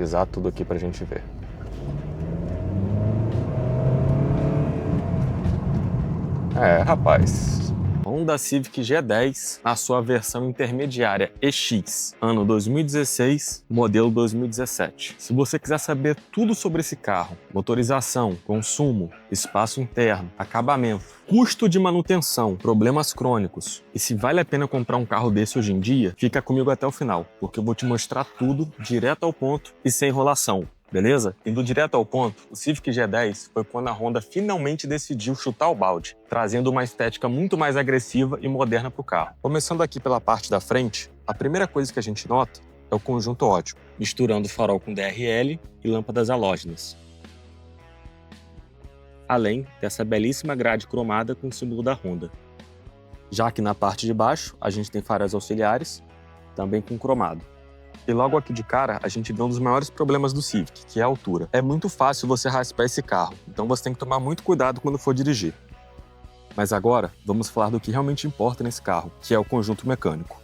revisar tudo aqui pra gente ver. Rapaz, Honda Civic G10 na sua versão intermediária EX, ano 2016, modelo 2017. Se você quiser saber tudo sobre esse carro, motorização, consumo, espaço interno, acabamento, custo de manutenção, problemas crônicos e se vale a pena comprar um carro desse hoje em dia, fica comigo até o final, porque eu vou te mostrar tudo direto ao ponto e sem enrolação. Beleza? Indo direto ao ponto, o Civic G10 foi quando a Honda finalmente decidiu chutar o balde, trazendo uma estética muito mais agressiva e moderna para o carro. Começando aqui pela parte da frente, a primeira coisa que a gente nota é o conjunto ótico, misturando farol com DRL e lâmpadas halógenas. Além dessa belíssima grade cromada com o símbolo da Honda. Já que na parte de baixo, a gente tem faróis auxiliares, também com cromado. E logo aqui de cara, a gente vê um dos maiores problemas do Civic, que é a altura. É muito fácil você raspar esse carro, então você tem que tomar muito cuidado quando for dirigir. Mas agora, vamos falar do que realmente importa nesse carro, que é o conjunto mecânico.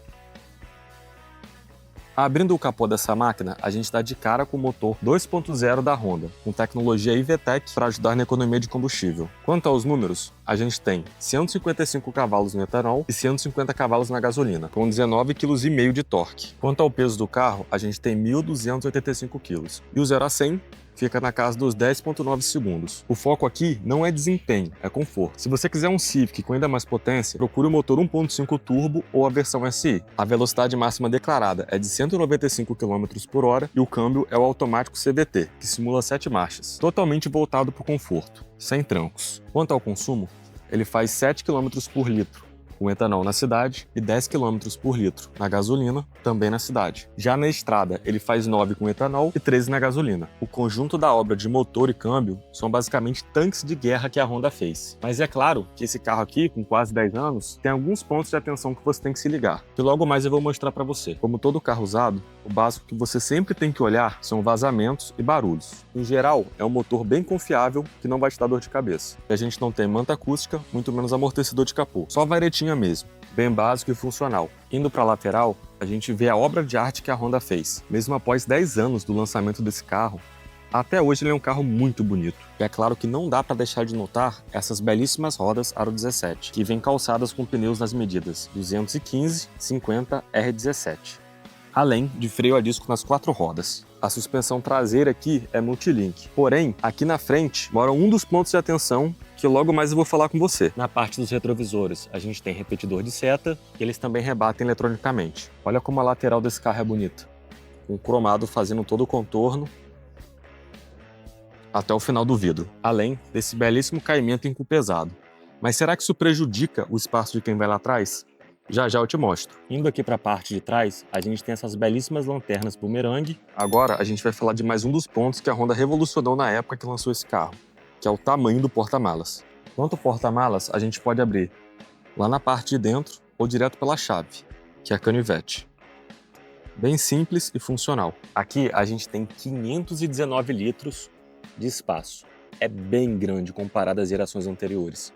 Abrindo o capô dessa máquina, a gente dá de cara com o motor 2.0 da Honda, com tecnologia IVTEC para ajudar na economia de combustível. Quanto aos números, a gente tem 155 cavalos no etanol e 150 cavalos na gasolina, com 19,5 kg de torque. Quanto ao peso do carro, a gente tem 1.285 kg, e o 0 a 100 fica na casa dos 10,9 segundos. O foco aqui não é desempenho, é conforto. Se você quiser um Civic com ainda mais potência, procure o motor 1.5 turbo ou a versão SI. A velocidade máxima declarada é de 195 km por hora e o câmbio é o automático CVT, que simula 7 marchas, totalmente voltado para o conforto, sem trancos. Quanto ao consumo, ele faz 7 km por litro, com etanol na cidade e 10 km por litro na gasolina, também na cidade. Já na estrada, ele faz 9 com etanol e 13 na gasolina. O conjunto da obra de motor e câmbio são basicamente tanques de guerra que a Honda fez. Mas é claro que esse carro aqui, com quase 10 anos, tem alguns pontos de atenção que você tem que se ligar, que logo mais eu vou mostrar para você. Como todo carro usado, o básico que você sempre tem que olhar são vazamentos e barulhos. Em geral, é um motor bem confiável que não vai te dar dor de cabeça. E a gente não tem manta acústica, muito menos amortecedor de capô. Só varetinha mesmo, bem básico e funcional. Indo para a lateral, a gente vê a obra de arte que a Honda fez. Mesmo após 10 anos do lançamento desse carro, até hoje ele é um carro muito bonito. E é claro que não dá para deixar de notar essas belíssimas rodas Aro 17, que vêm calçadas com pneus nas medidas 215, 50, R17. Além de freio a disco nas 4 rodas. A suspensão traseira aqui é multilink. Porém, aqui na frente mora um dos pontos de atenção que logo mais eu vou falar com você. Na parte dos retrovisores, a gente tem repetidor de seta e eles também rebatem eletronicamente. Olha como a lateral desse carro é bonita. Com o cromado fazendo todo o contorno até o final do vidro. Além desse belíssimo caimento em cu pesado. Mas será que isso prejudica o espaço de quem vai lá atrás? Já já eu te mostro. Indo aqui para a parte de trás, a gente tem essas belíssimas lanternas bumerangue. Agora a gente vai falar de mais um dos pontos que a Honda revolucionou na época que lançou esse carro, que é o tamanho do porta-malas. Quanto ao porta-malas, a gente pode abrir lá na parte de dentro ou direto pela chave, que é a canivete. Bem simples e funcional. Aqui a gente tem 519 litros de espaço. É bem grande comparado às gerações anteriores.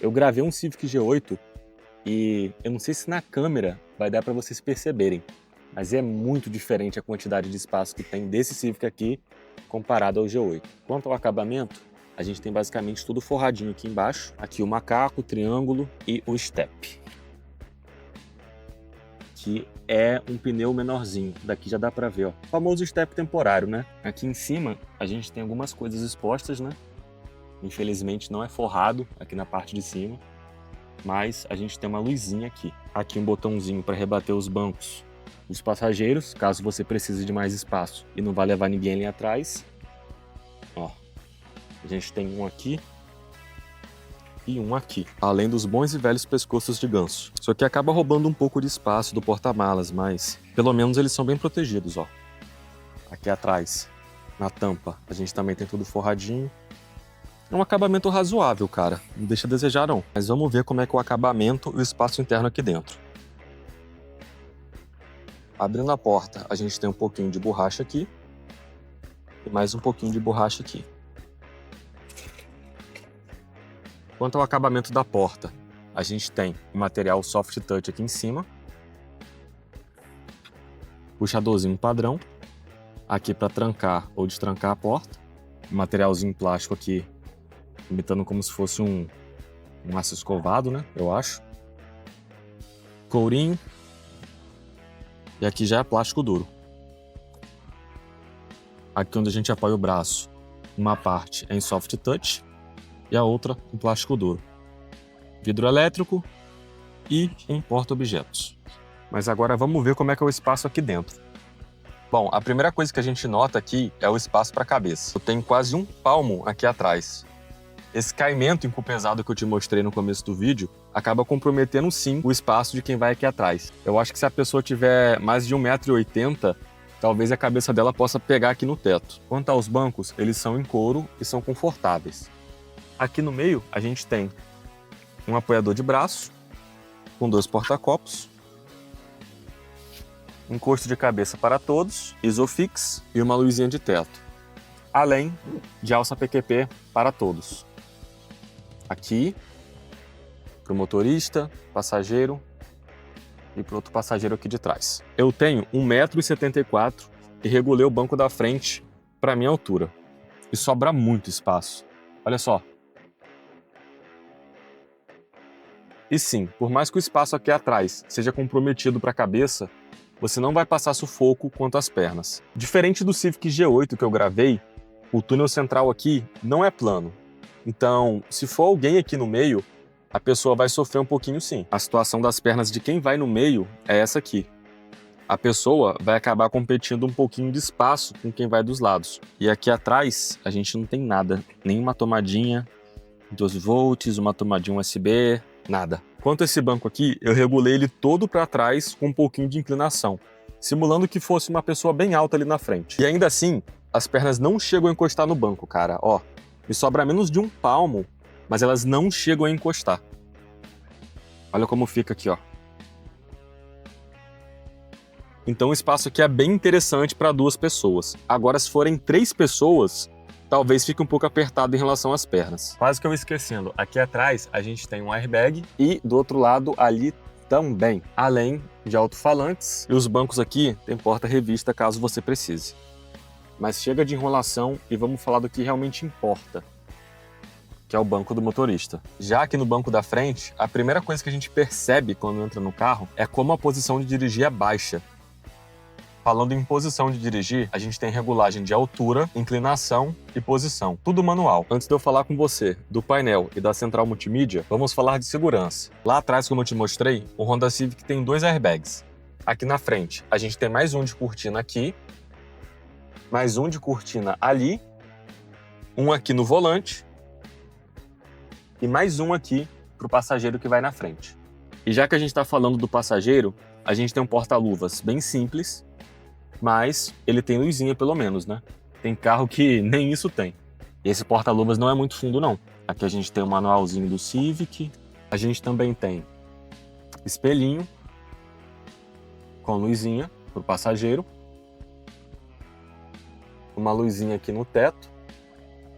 Eu gravei um Civic G8 e eu não sei se na câmera vai dar para vocês perceberem, mas é muito diferente a quantidade de espaço que tem desse Civic aqui comparado ao G8. Quanto ao acabamento, a gente tem basicamente tudo forradinho aqui embaixo. Aqui o macaco, o triângulo e o step, que é um pneu menorzinho. Daqui já dá para ver, ó. O famoso step temporário, né? Aqui em cima a gente tem algumas coisas expostas, né? Infelizmente não é forrado aqui na parte de cima. Mas a gente tem uma luzinha aqui. Aqui um botãozinho para rebater os bancos dos passageiros, caso você precise de mais espaço e não vai levar ninguém ali atrás. Ó, a gente tem um aqui e um aqui, além dos bons e velhos pescoços de ganso. Isso aqui acaba roubando um pouco de espaço do porta-malas, mas pelo menos eles são bem protegidos, ó. Aqui atrás, na tampa, a gente também tem tudo forradinho. É um acabamento razoável, cara. Não deixa a desejar, não. Mas vamos ver como é que é o acabamento e o espaço interno aqui dentro. Abrindo a porta, a gente tem um pouquinho de borracha aqui. E mais um pouquinho de borracha aqui. Quanto ao acabamento da porta, a gente tem o material soft touch aqui em cima. Puxadorzinho padrão. aqui para trancar ou destrancar a porta. Um materialzinho plástico aqui, imitando como se fosse um aço escovado, né? Eu acho. Courinho. E aqui já é plástico duro. Aqui onde a gente apoia o braço, uma parte é em soft touch e a outra em plástico duro. Vidro elétrico e um porta-objetos. Mas agora vamos ver como é que é o espaço aqui dentro. Bom, a primeira coisa que a gente nota aqui é o espaço para a cabeça. Eu tenho quase um palmo aqui atrás. Esse caimento encupesado que eu te mostrei no começo do vídeo acaba comprometendo sim o espaço de quem vai aqui atrás. Eu acho que se a pessoa tiver mais de 1,80 m, talvez a cabeça dela possa pegar aqui no teto. Quanto aos bancos, eles são em couro e são confortáveis. Aqui no meio a gente tem um apoiador de braço com 2 porta-copos, encosto de cabeça para todos, Isofix e uma luzinha de teto, além de alça PQP para todos. Aqui, para o motorista, passageiro e para o outro passageiro aqui de trás. Eu tenho 1,74 m e regulei o banco da frente para a minha altura. E sobra muito espaço. Olha só. E sim, por mais que o espaço aqui atrás seja comprometido para a cabeça, você não vai passar sufoco quanto às pernas. Diferente do Civic G8 que eu gravei, o túnel central aqui não é plano. Então, se for alguém aqui no meio, a pessoa vai sofrer um pouquinho sim. A situação das pernas de quem vai no meio é essa aqui. A pessoa vai acabar competindo um pouquinho de espaço com quem vai dos lados. E aqui atrás, a gente não tem nada. Nenhuma tomadinha, 12 volts, uma tomadinha USB, nada. Quanto a esse banco aqui, eu regulei ele todo para trás com um pouquinho de inclinação, simulando que fosse uma pessoa bem alta ali na frente. E ainda assim, as pernas não chegam a encostar no banco, cara. Ó, me sobra menos de um palmo, mas elas não chegam a encostar. Olha como fica aqui, ó. Então o espaço aqui é bem interessante para 2 pessoas. Agora, se forem 3 pessoas, talvez fique um pouco apertado em relação às pernas. Quase que eu esquecendo, aqui atrás a gente tem um airbag e do outro lado ali também, além de alto-falantes. E os bancos aqui tem porta-revista caso você precise. Mas chega de enrolação e vamos falar do que realmente importa, que é o banco do motorista. Já aqui no banco da frente, a primeira coisa que a gente percebe quando entra no carro é como a posição de dirigir é baixa. Falando em posição de dirigir, a gente tem regulagem de altura, inclinação e posição. Tudo manual. Antes de eu falar com você do painel e da central multimídia, vamos falar de segurança. Lá atrás, como eu te mostrei, o Honda Civic tem 2 airbags. Aqui na frente, a gente tem mais um de cortina aqui, mais um de cortina ali, um aqui no volante e mais um aqui para o passageiro que vai na frente. E já que a gente está falando do passageiro, a gente tem um porta-luvas bem simples, mas ele tem luzinha pelo menos, né? Tem carro que nem isso tem. E esse porta-luvas não é muito fundo, não. Aqui a gente tem o manualzinho do Civic, a gente também tem espelhinho com luzinha para o passageiro, uma luzinha aqui no teto,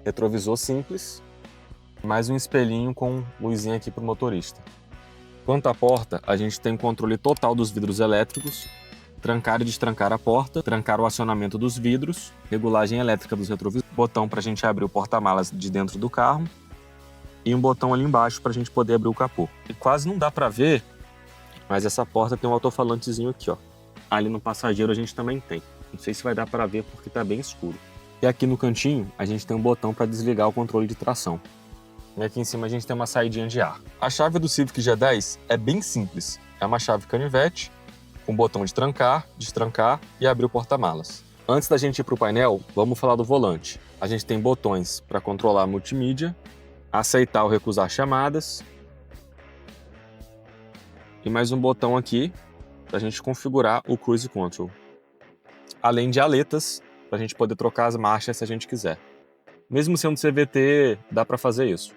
retrovisor simples, mais um espelhinho com luzinha aqui para o motorista. Quanto à porta, a gente tem controle total dos vidros elétricos, trancar e destrancar a porta, trancar o acionamento dos vidros, regulagem elétrica dos retrovisores, botão para a gente abrir o porta-malas de dentro do carro e um botão ali embaixo para a gente poder abrir o capô. E quase não dá para ver, mas essa porta tem um alto-falantezinho aqui, ó. Ali no passageiro a gente também tem. Não sei se vai dar para ver porque está bem escuro. E aqui no cantinho a gente tem um botão para desligar o controle de tração. E aqui em cima a gente tem uma saidinha de ar. A chave do Civic G10 é bem simples. É uma chave canivete, com botão de trancar, destrancar e abrir o porta-malas. Antes da gente ir para o painel, vamos falar do volante. A gente tem botões para controlar a multimídia, aceitar ou recusar chamadas, e mais um botão aqui para a gente configurar o Cruise Control. Além de aletas, para a gente poder trocar as marchas se a gente quiser. Mesmo sendo CVT, dá para fazer isso.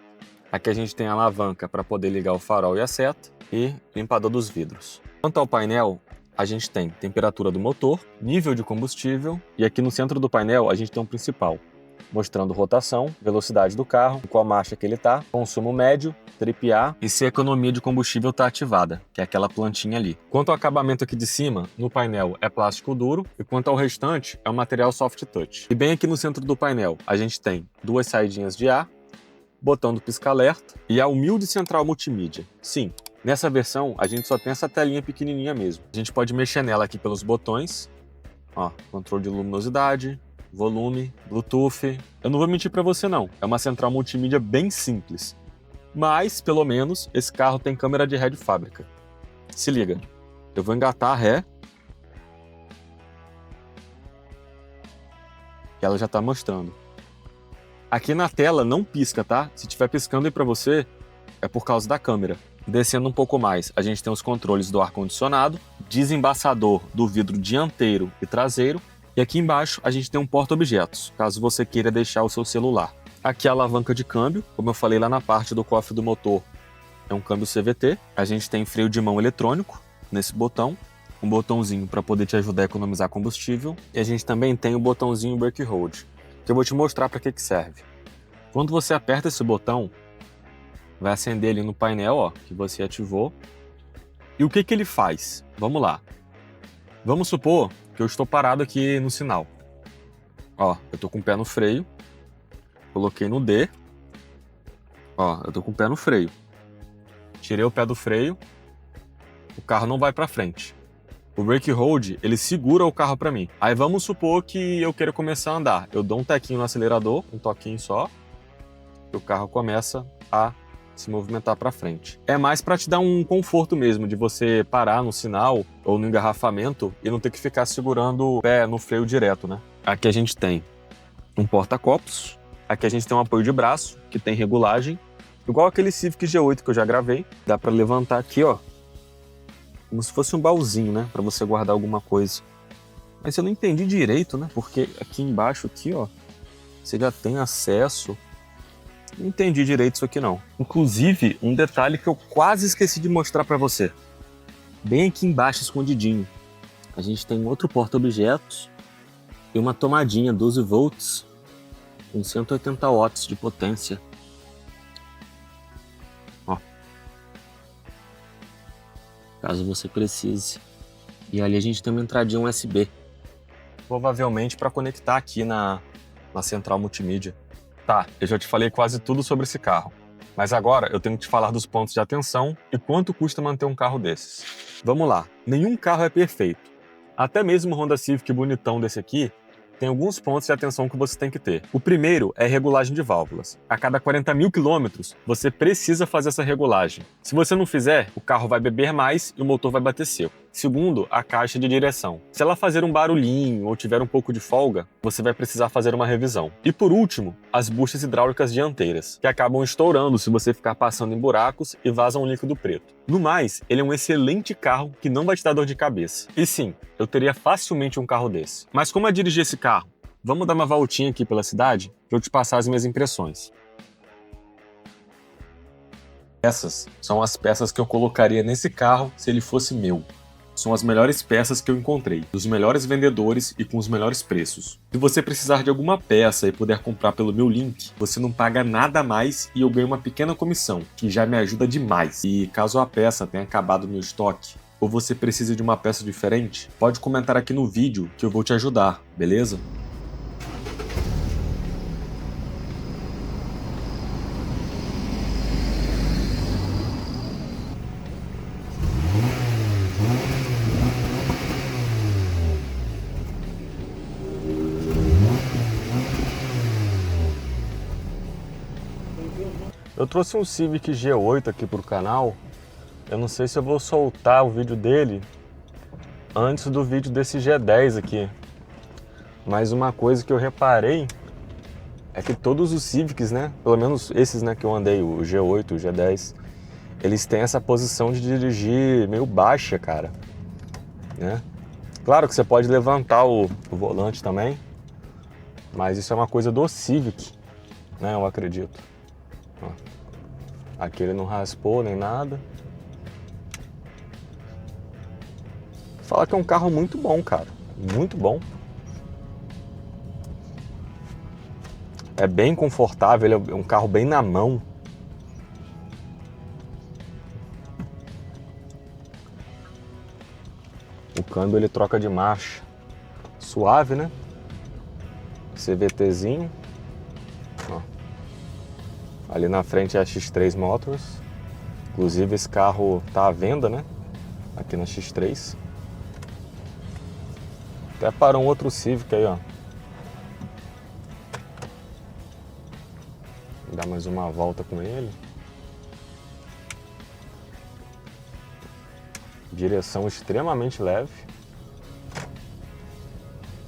Aqui a gente tem a alavanca para poder ligar o farol e a seta e limpador dos vidros. Quanto ao painel, a gente tem temperatura do motor, nível de combustível e aqui no centro do painel a gente tem um principal. mostrando rotação, velocidade do carro, em qual marcha que ele está, consumo médio, trip A e se a economia de combustível está ativada, que é aquela plantinha ali. Quanto ao acabamento aqui de cima, no painel é plástico duro e quanto ao restante é um material soft touch. E bem aqui no centro do painel a gente tem duas saidinhas de ar, botão do pisca-alerta e a humilde central multimídia. Sim, nessa versão a gente só tem essa telinha pequenininha mesmo. A gente pode mexer nela aqui pelos botões, ó, controle de luminosidade, volume, Bluetooth. Eu não vou mentir para você não, é uma central multimídia bem simples. Mas, pelo menos, esse carro tem câmera de ré de fábrica. Se liga, eu vou engatar a ré. E ela já está mostrando. Aqui na tela não pisca, tá? Se estiver piscando aí para você, é por causa da câmera. Descendo um pouco mais, a gente tem os controles do ar-condicionado, desembaçador do vidro dianteiro e traseiro, e aqui embaixo a gente tem um porta-objetos, caso você queira deixar o seu celular. Aqui a alavanca de câmbio, como eu falei lá na parte do cofre do motor, é um câmbio CVT. A gente tem freio de mão eletrônico nesse botão, um botãozinho para poder te ajudar a economizar combustível, e a gente também tem o botãozinho Brake Hold, que eu vou te mostrar para que serve. Quando você aperta esse botão, vai acender ali no painel, ó, que você ativou. E o que ele faz? Vamos lá. Vamos supor que eu estou parado aqui no sinal. Ó, eu tô com o pé no freio. Coloquei no D. Ó, eu tô com o pé no freio. Tirei o pé do freio. O carro não vai para frente. O Brake Hold, ele segura o carro para mim. Aí vamos supor que eu queira começar a andar. Eu dou um tequinho no acelerador, um toquinho só. E o carro começa a se movimentar para frente. É mais para te dar um conforto mesmo, de você parar no sinal ou no engarrafamento e não ter que ficar segurando o pé no freio direto, né? Aqui a gente tem um porta-copos, aqui a gente tem um apoio de braço, que tem regulagem, igual aquele Civic G8 que eu já gravei. Dá para levantar aqui, ó, como se fosse um baúzinho, né? Para você guardar alguma coisa. Mas eu não entendi direito, né? Porque aqui embaixo, aqui, ó, você já tem acesso. Não entendi direito isso aqui não. Inclusive, um detalhe que eu quase esqueci de mostrar para você. Bem aqui embaixo, escondidinho, a gente tem outro porta-objetos e uma tomadinha 12 volts com 180 watts de potência. Ó. Caso você precise. E ali a gente tem uma entradinha USB. Provavelmente para conectar aqui na central multimídia. Tá, eu já te falei quase tudo sobre esse carro, mas agora eu tenho que te falar dos pontos de atenção e quanto custa manter um carro desses. Vamos lá, nenhum carro é perfeito. Até mesmo o Honda Civic bonitão desse aqui tem alguns pontos de atenção que você tem que ter. O primeiro é regulagem de válvulas. A cada 40 mil quilômetros, você precisa fazer essa regulagem. Se você não fizer, o carro vai beber mais e o motor vai bater seco. Segundo, a caixa de direção. Se ela fazer um barulhinho ou tiver um pouco de folga, você vai precisar fazer uma revisão. E por último, as buchas hidráulicas dianteiras, que acabam estourando se você ficar passando em buracos e vazam um líquido preto. No mais, ele é um excelente carro que não vai te dar dor de cabeça. E sim, eu teria facilmente um carro desse. Mas como é dirigir esse carro? Vamos dar uma voltinha aqui pela cidade para eu te passar as minhas impressões. Essas são as peças que eu colocaria nesse carro se ele fosse meu. São as melhores peças que eu encontrei, dos melhores vendedores e com os melhores preços. Se você precisar de alguma peça e puder comprar pelo meu link, você não paga nada a mais e eu ganho uma pequena comissão, que já me ajuda demais. E caso a peça tenha acabado no estoque, ou você precise de uma peça diferente, pode comentar aqui no vídeo que eu vou te ajudar, beleza? Eu trouxe um Civic G8 aqui pro canal. Eu não sei se eu vou soltar o vídeo dele antes do vídeo desse G10 aqui. Mas uma coisa que eu reparei é que todos os Civics, né, pelo menos esses, né, que eu andei, o G8, o G10, eles têm essa posição de dirigir meio baixa, cara, né? Claro que você pode levantar o volante também, mas isso é uma coisa do Civic, né, eu acredito. Ó, aqui ele não raspou nem nada. Fala que é um carro muito bom, cara, muito bom. É bem confortável, ele é um carro bem na mão. O câmbio ele troca de marcha suave, né? CVTzinho. Ó. Ali na frente é a X3 Motors. Inclusive esse carro tá à venda, né? Aqui na X3. Até para um outro Civic aí, ó. Vou dar mais uma volta com ele. Direção extremamente leve.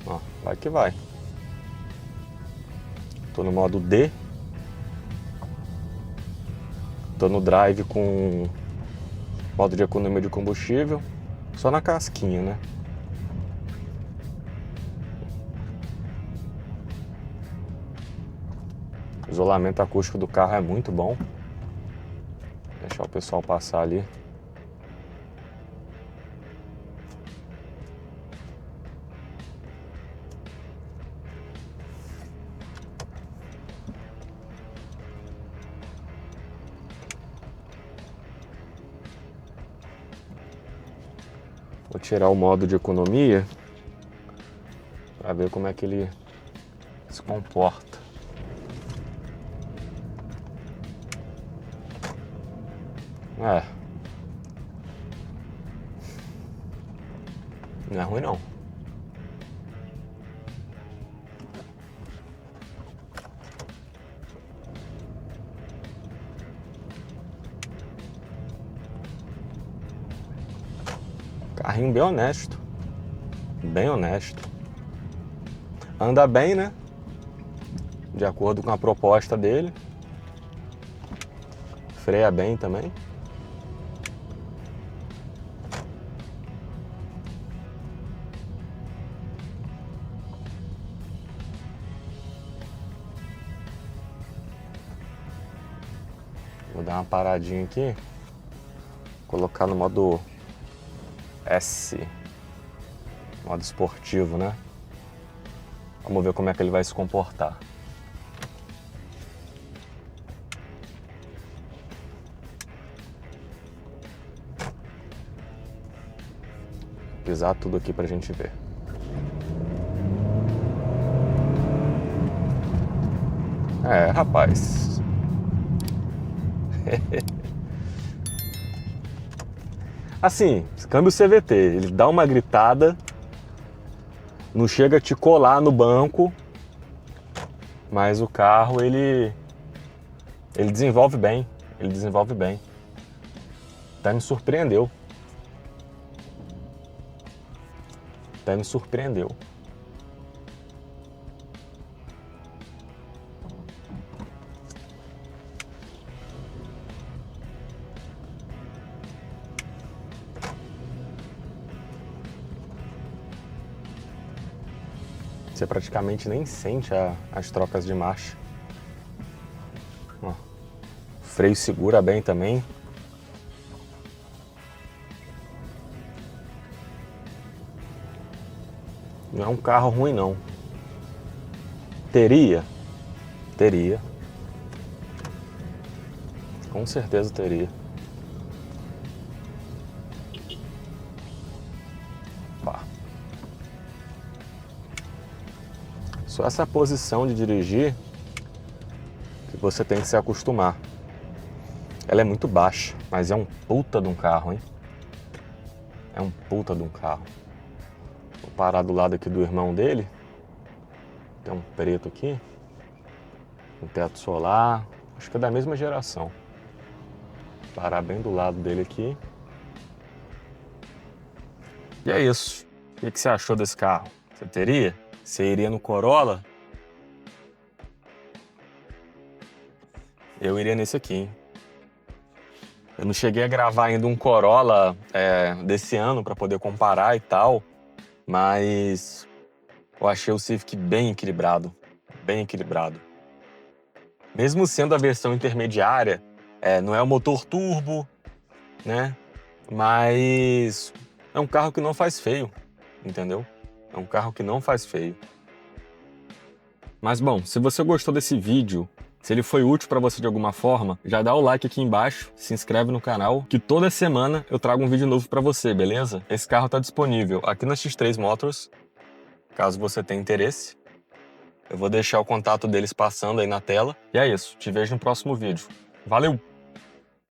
Ó, vai que vai. Tô no modo D. Tô no drive com modo de economia de combustível. Só na casquinha, né? O isolamento acústico do carro é muito bom. Vou deixar o pessoal passar ali. Vou tirar o modo de economia para ver como é que ele se comporta. Não é ruim não. Carrinho bem honesto. Bem honesto. Anda bem, né? De acordo com a proposta dele. Freia bem também. Vou dar uma paradinha aqui. Colocar no modo S. Modo esportivo, né? Vamos ver como é que ele vai se comportar. Pisar tudo aqui pra gente ver. É, rapaz. Assim, câmbio CVT, ele dá uma gritada, não chega a te colar no banco, mas o carro ele desenvolve bem, Até me surpreendeu. Você praticamente nem sente as trocas de marcha. Ó, o freio segura bem também. Não é um carro ruim não. Teria. Com certeza teria. Pá. Só essa posição de dirigir que você tem que se acostumar. Ela é muito baixa, mas é um puta de um carro, hein? É um puta de um carro. Vou parar do lado aqui do irmão dele. Tem um preto aqui. Um teto solar. Acho que é da mesma geração. Vou parar bem do lado dele aqui. E é isso. O que você achou desse carro? Você teria? Você iria no Corolla? Eu iria nesse aqui, hein? Eu não cheguei a gravar ainda um Corolla desse ano para poder comparar e tal, mas eu achei o Civic bem equilibrado, Mesmo sendo a versão intermediária, não é o motor turbo, né? Mas é um carro que não faz feio, entendeu? É um carro que não faz feio. Mas bom, se você gostou desse vídeo, se ele foi útil para você de alguma forma, já dá o like aqui embaixo, se inscreve no canal, que toda semana eu trago um vídeo novo para você, beleza? Esse carro está disponível aqui na X3 Motors, caso você tenha interesse. Eu vou deixar o contato deles passando aí na tela. E é isso, te vejo no próximo vídeo. Valeu!